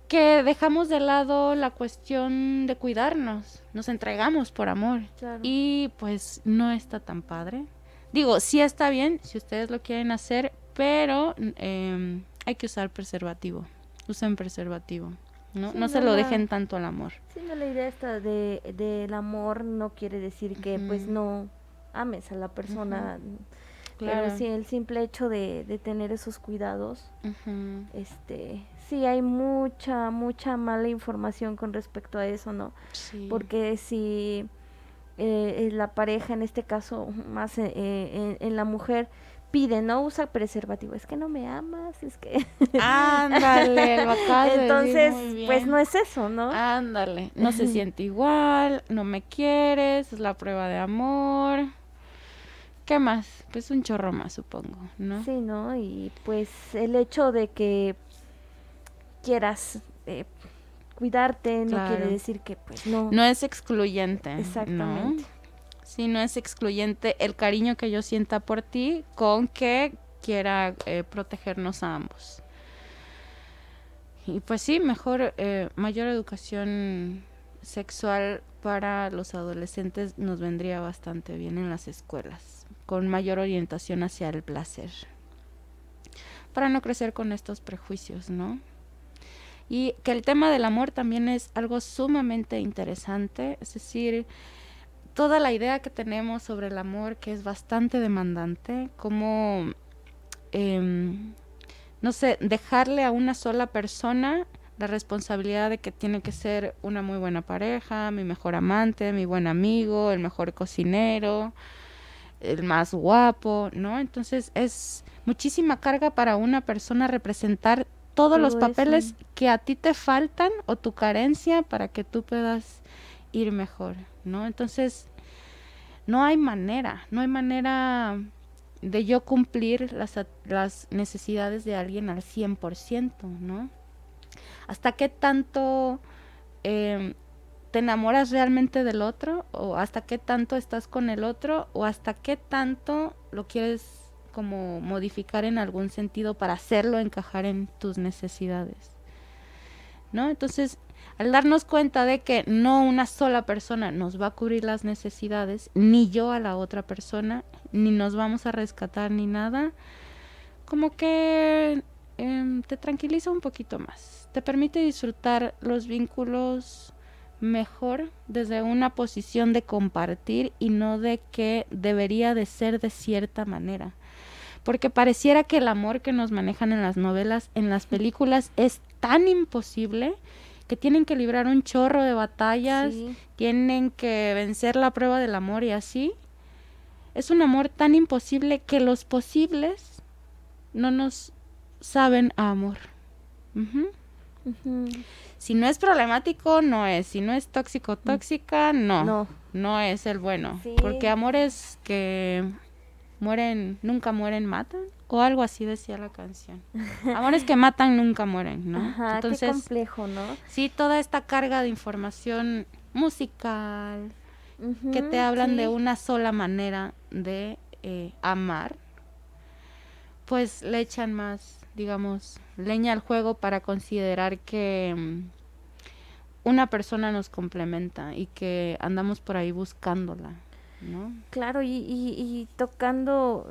[SPEAKER 4] que dejamos de lado la cuestión de cuidarnos, nos entregamos por amor.
[SPEAKER 3] Claro.
[SPEAKER 4] Y pues no está tan padre. Digo, sí está bien si ustedes lo quieren hacer, pero hay que usar preservativo. Usen preservativo, ¿no?
[SPEAKER 3] Sí,
[SPEAKER 4] No se
[SPEAKER 3] no,
[SPEAKER 4] lo
[SPEAKER 3] no.
[SPEAKER 4] dejen tanto al amor.
[SPEAKER 3] Sí, no, la idea esta del amor no quiere decir que pues no ames a la persona, pero
[SPEAKER 4] Claro.
[SPEAKER 3] sí el simple hecho de tener esos cuidados,
[SPEAKER 4] Ujú.
[SPEAKER 3] sí hay mucha mala información con respecto a eso, ¿no?
[SPEAKER 4] Sí.
[SPEAKER 3] Porque si la pareja, en este caso más en la mujer, pide, no usa preservativo, es que no me amas, es que...
[SPEAKER 4] Ándale, lo acabas de decir
[SPEAKER 3] Entonces,
[SPEAKER 4] muy bien.
[SPEAKER 3] pues no es eso, ¿no?
[SPEAKER 4] Ándale, no se siente igual, no me quieres, es la prueba de amor. ¿Qué más? Pues un chorro más, supongo, ¿no?
[SPEAKER 3] Sí, ¿no? Y pues el hecho de que quieras cuidarte no quiere
[SPEAKER 4] Claro.
[SPEAKER 3] decir que pues no.
[SPEAKER 4] No es excluyente,
[SPEAKER 3] Exactamente.
[SPEAKER 4] ¿no? Sí, no es excluyente el cariño que yo sienta por ti con que quiera protegernos a ambos. Y pues sí, mayor educación sexual para los adolescentes nos vendría bastante bien en las escuelas, con mayor orientación hacia el placer, para no crecer con estos prejuicios, ¿no? Y que el tema del amor también es algo sumamente interesante, es decir, toda la idea que tenemos sobre el amor, que es bastante demandante, como, no sé, dejarle a una sola persona la responsabilidad de que tiene que ser una muy buena pareja, mi mejor amante, mi buen amigo, el mejor cocinero, el más guapo, ¿no? Entonces es muchísima carga para una persona representar todos los
[SPEAKER 3] Todo
[SPEAKER 4] papeles
[SPEAKER 3] eso.
[SPEAKER 4] que a ti te faltan o tu carencia para que tú puedas ir mejor, ¿no? Entonces no hay manera de yo cumplir las necesidades de alguien al 100%, ¿no? ¿Hasta qué tanto te enamoras realmente del otro? ¿O hasta qué tanto estás con el otro? ¿O hasta qué tanto lo quieres como modificar en algún sentido para hacerlo encajar en tus necesidades? ¿No? Entonces, al darnos cuenta de que no una sola persona nos va a cubrir las necesidades, ni yo a la otra persona, ni nos vamos a rescatar ni nada, como que te tranquiliza un poquito más, te permite disfrutar los vínculos mejor desde una posición de compartir y no de que debería de ser de cierta manera. Porque pareciera que el amor que nos manejan en las novelas, en las películas, es tan imposible que tienen que librar un chorro de batallas,
[SPEAKER 3] Sí.
[SPEAKER 4] tienen que vencer la prueba del amor y así. Es un amor tan imposible que los posibles no nos saben a amor. Uh-huh.
[SPEAKER 3] Ujú.
[SPEAKER 4] Si no es problemático, no es. Si no es tóxico, tóxica, no. No es el bueno.
[SPEAKER 3] Sí.
[SPEAKER 4] Porque amores que nunca mueren, matan. O algo así decía la canción. Amores que matan nunca mueren, ¿no?
[SPEAKER 3] Ajá,
[SPEAKER 4] Entonces,
[SPEAKER 3] qué complejo, ¿no?
[SPEAKER 4] sí, toda esta carga de información musical
[SPEAKER 3] Ujú,
[SPEAKER 4] que te hablan
[SPEAKER 3] sí.
[SPEAKER 4] de una sola manera de amar, pues le echan más, digamos, leña al juego para considerar que una persona nos complementa y que andamos por ahí buscándola, ¿no?
[SPEAKER 3] Claro, y tocando,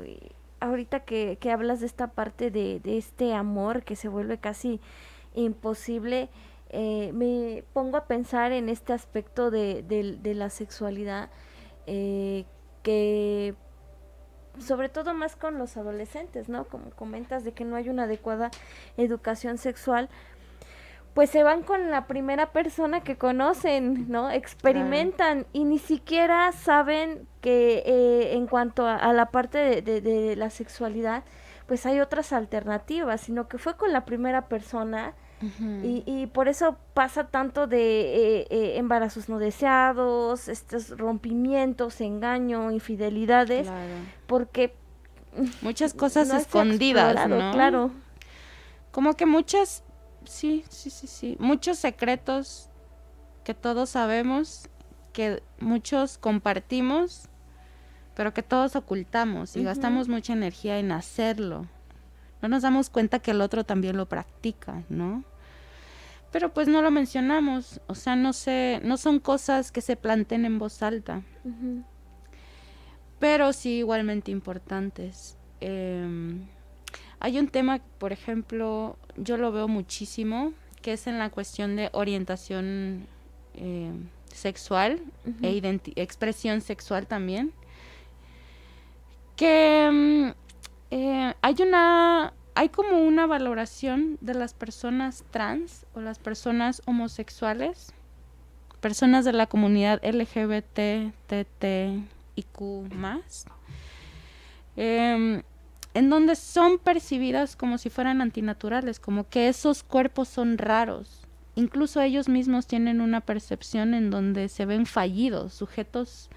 [SPEAKER 3] ahorita que hablas de esta parte de este amor que se vuelve casi imposible, me pongo a pensar en este aspecto de la sexualidad, que sobre todo más con los adolescentes, ¿no? Como comentas de que no hay una adecuada educación sexual, pues se van con la primera persona que conocen, ¿no? Experimentan y ni siquiera saben que en cuanto a la parte de la sexualidad, pues hay otras alternativas, sino que fue con la primera persona. Y por eso pasa tanto de embarazos no deseados, estos rompimientos, engaño, infidelidades,
[SPEAKER 4] Claro.
[SPEAKER 3] porque
[SPEAKER 4] Muchas cosas
[SPEAKER 3] no se ha
[SPEAKER 4] escondidas,
[SPEAKER 3] explorado,
[SPEAKER 4] ¿no?
[SPEAKER 3] claro.
[SPEAKER 4] Como que sí, muchos secretos que todos sabemos, que muchos compartimos, pero que todos ocultamos y gastamos mucha energía en hacerlo. No nos damos cuenta que el otro también lo practica, ¿no? Pero pues no lo mencionamos, o sea, no son cosas que se planteen en voz alta,
[SPEAKER 3] Ujú.
[SPEAKER 4] pero sí igualmente importantes. Hay un tema, por ejemplo, yo lo veo muchísimo, que es en la cuestión de orientación sexual e expresión sexual también, que hay como una valoración de las personas trans o las personas homosexuales, personas de la comunidad LGBT, TTIQ+, en donde son percibidas como si fueran antinaturales, como que esos cuerpos son raros. Incluso ellos mismos tienen una percepción en donde se ven fallidos, sujetos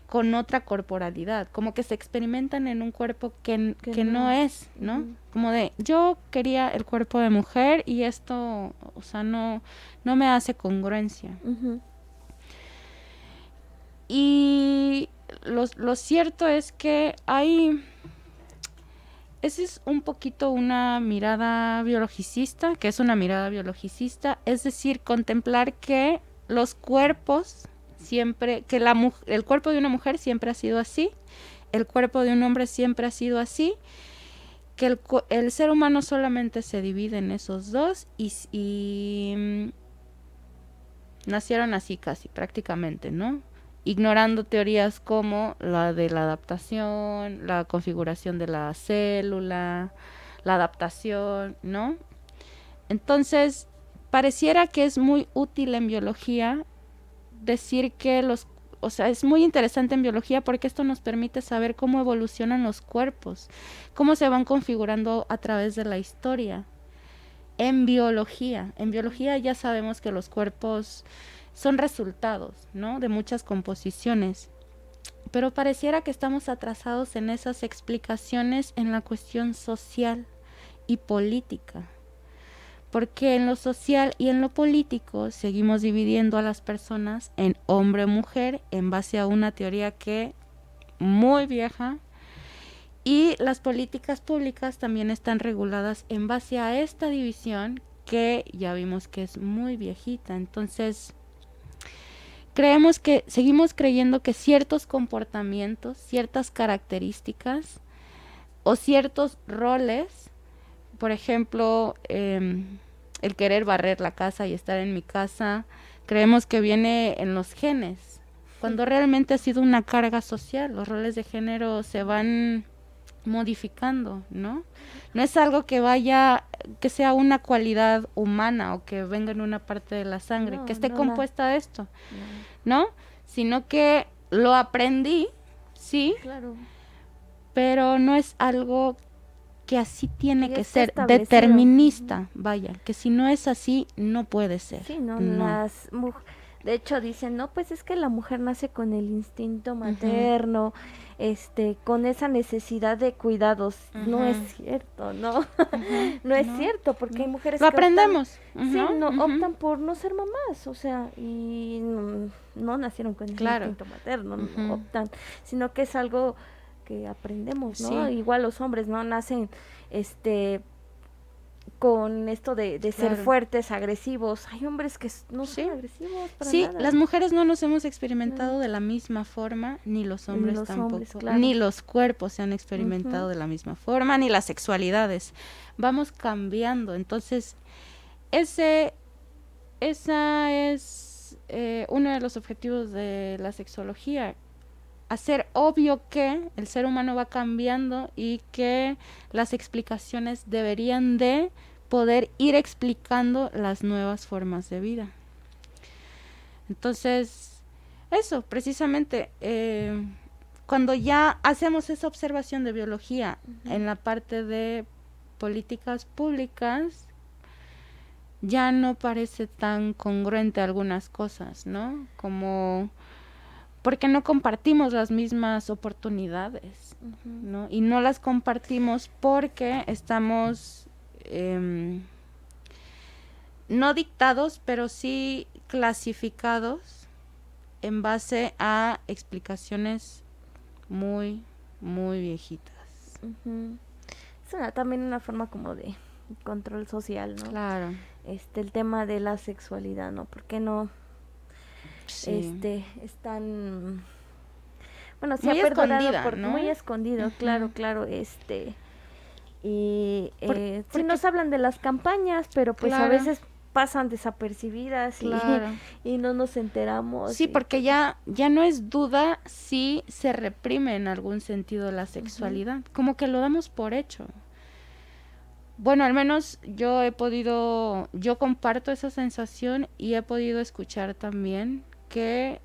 [SPEAKER 4] con otra corporalidad, como que se experimentan en un cuerpo que no es, ¿no? Como de, yo quería el cuerpo de mujer y esto, o sea, no me hace congruencia. Y lo cierto es que esa es un poquito una mirada biologicista, que es una mirada biologicista, es decir, contemplar que los cuerpos siempre, que el cuerpo de una mujer siempre ha sido así, el cuerpo de un hombre siempre ha sido así, que el ser humano solamente se divide en esos dos y nacieron así casi, prácticamente, ¿no? Ignorando teorías como la de la adaptación, la configuración de la célula, la adaptación, ¿no? Entonces, pareciera que es muy útil en biología decir que es muy interesante en biología porque esto nos permite saber cómo evolucionan los cuerpos, cómo se van configurando a través de la historia. En biología ya sabemos que los cuerpos son resultados, ¿no? De muchas composiciones. Pero pareciera que estamos atrasados en esas explicaciones en la cuestión social y política. Porque en lo social y en lo político seguimos dividiendo a las personas en hombre-mujer en base a una teoría que muy vieja, y las políticas públicas también están reguladas en base a esta división que ya vimos que es muy viejita. Entonces, seguimos creyendo que ciertos comportamientos, ciertas características o ciertos roles, por ejemplo, el querer barrer la casa y estar en mi casa, creemos que viene en los genes, cuando realmente ha sido una carga social. Los roles de género se van modificando, ¿no? No es algo que sea una cualidad humana o que venga en una parte de la sangre, que esté compuesta de esto, ¿no? Sino que lo aprendí, sí, claro, pero no es algo que así tiene que ser, determinista, vaya, que si no es así, no puede ser.
[SPEAKER 3] Sí, no. De hecho dicen, no, pues es que la mujer nace con el instinto materno, con esa necesidad de cuidados. No es cierto, ¿no? No es cierto, porque hay mujeres
[SPEAKER 4] lo aprendemos.
[SPEAKER 3] Optan por no ser mamás, o sea, y no nacieron con el instinto materno, no optan, sino que es algo que aprendemos, ¿no? Sí. Igual los hombres no nacen con esto de ser fuertes, agresivos. Hay hombres que no son agresivos para nada.
[SPEAKER 4] Las mujeres no nos hemos experimentado de la misma forma, ni los hombres tampoco, ni los cuerpos se han experimentado de la misma forma, ni las sexualidades. Vamos cambiando. Entonces, esa es uno de los objetivos de la sexología, hacer obvio que el ser humano va cambiando y que las explicaciones deberían de poder ir explicando las nuevas formas de vida. Entonces, eso, precisamente, cuando ya hacemos esa observación de biología en la parte de políticas públicas, ya no parece tan congruente algunas cosas, ¿no? Como porque no compartimos las mismas oportunidades, ¿no? Y no las compartimos porque estamos no dictados, pero sí clasificados en base a explicaciones muy, muy viejitas.
[SPEAKER 3] Es también una forma como de control social, ¿no?
[SPEAKER 4] Claro.
[SPEAKER 3] El tema de la sexualidad, ¿no? ¿Por qué no?
[SPEAKER 4] Sí.
[SPEAKER 3] Están, bueno, se
[SPEAKER 4] muy
[SPEAKER 3] ha perdonado
[SPEAKER 4] escondida, ¿no?
[SPEAKER 3] Muy escondido, claro, y
[SPEAKER 4] porque
[SPEAKER 3] sí nos hablan de las campañas, pero pues
[SPEAKER 4] claro,
[SPEAKER 3] a veces pasan desapercibidas
[SPEAKER 4] claro.
[SPEAKER 3] y no nos enteramos.
[SPEAKER 4] Sí, porque ya no es duda si se reprime en algún sentido la sexualidad, como que lo damos por hecho. Bueno, al menos yo comparto esa sensación y he podido escuchar también que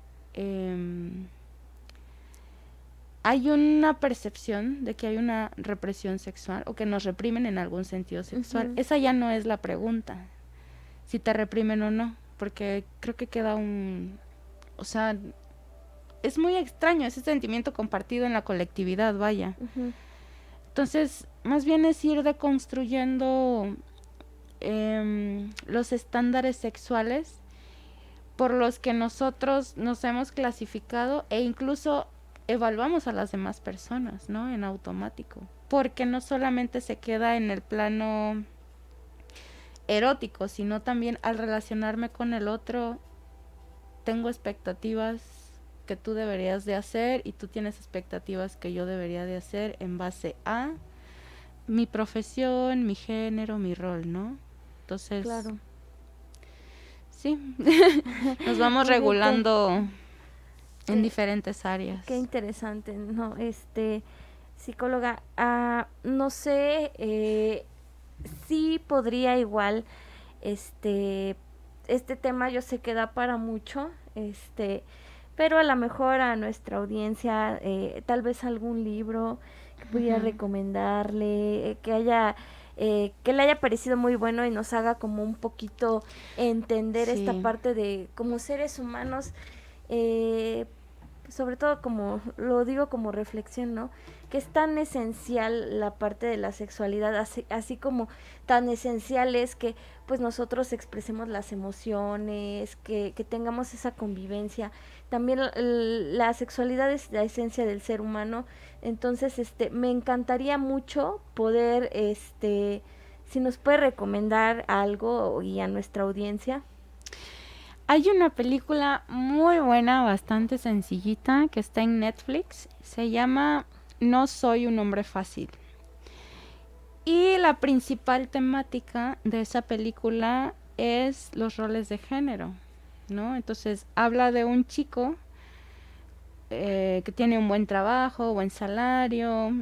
[SPEAKER 4] hay una percepción de que hay una represión sexual o que nos reprimen en algún sentido sexual. Esa ya no es la pregunta, si te reprimen o no, porque creo que queda o sea, es muy extraño ese sentimiento compartido en la colectividad, vaya. Entonces, más bien es ir deconstruyendo los estándares sexuales por los que nosotros nos hemos clasificado e incluso evaluamos a las demás personas, ¿no? En automático. Porque no solamente se queda en el plano erótico, sino también al relacionarme con el otro, tengo expectativas que tú deberías de hacer y tú tienes expectativas que yo debería de hacer en base a mi profesión, mi género, mi rol, ¿no? Entonces,
[SPEAKER 3] claro.
[SPEAKER 4] Sí, nos vamos regulando en diferentes áreas.
[SPEAKER 3] Qué interesante, ¿no? Psicóloga, no sé, sí podría igual, este tema yo sé que da para mucho, pero a lo mejor a nuestra audiencia, tal vez algún libro que pudiera recomendarle, que le haya parecido muy bueno y nos haga como un poquito entender esta parte de como seres humanos, sobre todo como lo digo como reflexión, ¿no? Que es tan esencial la parte de la sexualidad, así como tan esencial es que pues nosotros expresemos las emociones, que tengamos esa convivencia. También la sexualidad es la esencia del ser humano. Entonces, me encantaría mucho poder, si nos puede recomendar algo y a nuestra audiencia.
[SPEAKER 4] Hay una película muy buena, bastante sencillita, que está en Netflix. Se llama No soy un hombre fácil. Y la principal temática de esa película es los roles de género, ¿no? Entonces habla de un chico que tiene un buen trabajo, buen salario,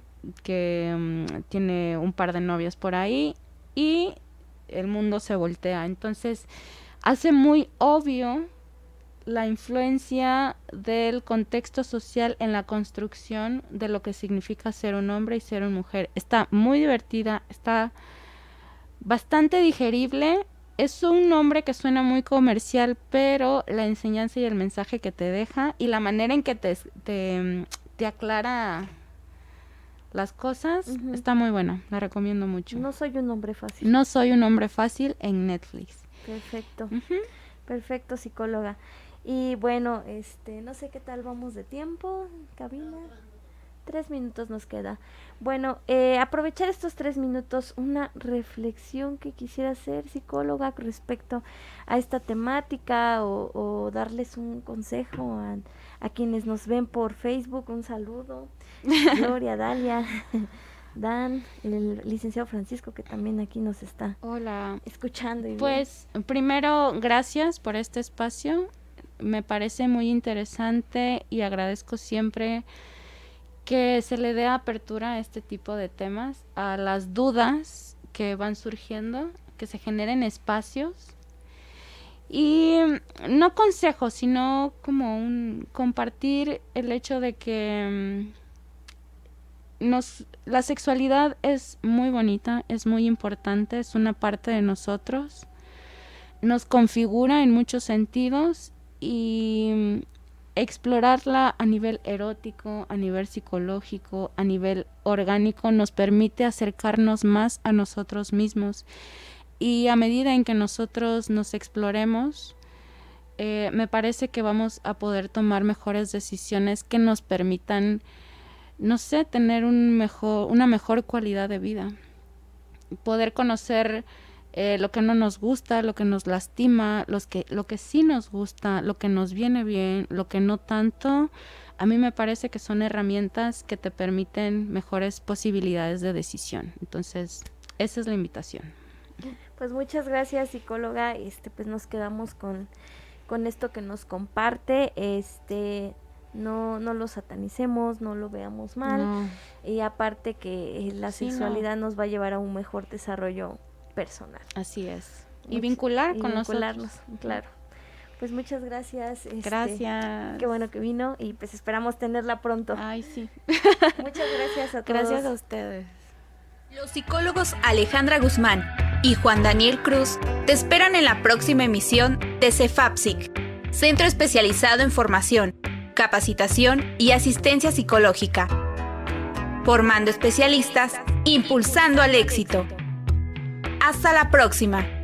[SPEAKER 4] que tiene un par de novias por ahí y el mundo se voltea. Entonces hace muy obvio la influencia del contexto social en la construcción de lo que significa ser un hombre y ser una mujer. Está muy divertida, está bastante digerible. Es un nombre que suena muy comercial, pero la enseñanza y el mensaje que te deja y la manera en que te aclara las cosas está muy buena. La recomiendo mucho.
[SPEAKER 3] No soy un hombre fácil.
[SPEAKER 4] No soy un hombre fácil en Netflix.
[SPEAKER 3] Perfecto. Perfecto, psicóloga. Y bueno, no sé qué tal vamos de tiempo, cabina. 3 minutos nos queda. Bueno, aprovechar estos 3 minutos, una reflexión que quisiera hacer, psicóloga, respecto a esta temática o darles un consejo a quienes nos ven por Facebook. Un saludo. Gloria, Dalia, Dan, el licenciado Francisco, que también aquí nos está escuchando.
[SPEAKER 4] Pues primero, gracias por este espacio. Me parece muy interesante y agradezco siempre que se le dé apertura a este tipo de temas, a las dudas que van surgiendo, que se generen espacios. Y no consejos, sino como compartir el hecho de que la sexualidad es muy bonita, es muy importante, es una parte de nosotros, nos configura en muchos sentidos y explorarla a nivel erótico, a nivel psicológico, a nivel orgánico nos permite acercarnos más a nosotros mismos y a medida en que nosotros nos exploremos, me parece que vamos a poder tomar mejores decisiones que nos permitan, no sé, tener una mejor calidad de vida, poder conocer lo que no nos gusta, lo que nos lastima, lo que sí nos gusta, lo que nos viene bien, lo que no tanto. A mí me parece que son herramientas que te permiten mejores posibilidades de decisión. Entonces, esa es la invitación.
[SPEAKER 3] Pues muchas gracias, psicóloga. Pues nos quedamos con esto que nos comparte. No lo satanicemos, no lo veamos mal.
[SPEAKER 4] No.
[SPEAKER 3] Y aparte que la sexualidad nos va a llevar a un mejor desarrollo personal.
[SPEAKER 4] Así es. Y vincularnos,
[SPEAKER 3] claro. Pues muchas gracias.
[SPEAKER 4] Gracias.
[SPEAKER 3] Qué bueno que vino y pues esperamos tenerla pronto.
[SPEAKER 4] Ay, sí.
[SPEAKER 3] Muchas gracias a todos.
[SPEAKER 4] Gracias a ustedes.
[SPEAKER 2] Los psicólogos Alejandra Guzmán y Juan Daniel Cruz te esperan en la próxima emisión de CEFAPSIC, Centro Especializado en Formación, Capacitación y Asistencia Psicológica. Formando especialistas, impulsando al éxito. Hasta la próxima.